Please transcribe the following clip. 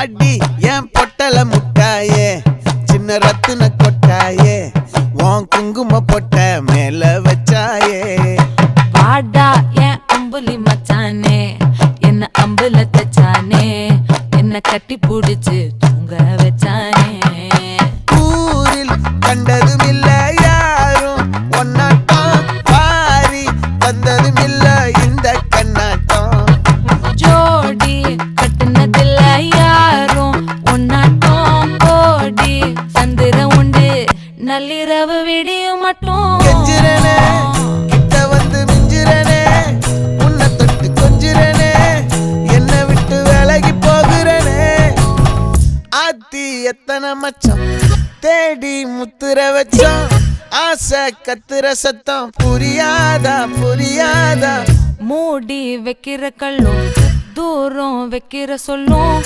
வாடி என் பொட்டல முட்டாயே சின்ன ரத்தின கொட்டாயே உன் குங்கும பொட்ட மேல வச்சாயே வாடா என் அம்புலி மச்சானே என்ன அம்புல தச்சானே என்ன கட்டி புடிச்சு தூங்க வச்சானே ஊரில் கண்டதும் இல்ல யாரும் ஒன்னாட்டம் பாரி தந்ததும் இல்ல இந்த கண்ணாட்டம் ஜோடி கட்டுனதில்ல யாரும் ஒன்னாட்டம் கோடி சந்திர உண்டு நள்ளிரவு விடியும் மட்டும் கெஞ்சிரனே கிட்ட வந்து மிஞ்சிரனே உன்னை தொட்டு கொஞ்சிரனே என்னை விட்டு விலகி போகிறனே ஆத்தி எத்தனை மச்சம் தேடி முத்துற வச்சோம் ஆசை கத்துற சத்தம் புரியாதா புரியாதா மூடி வைக்கிற கல்லும் தூரம் வைக்கிற சொல்லும்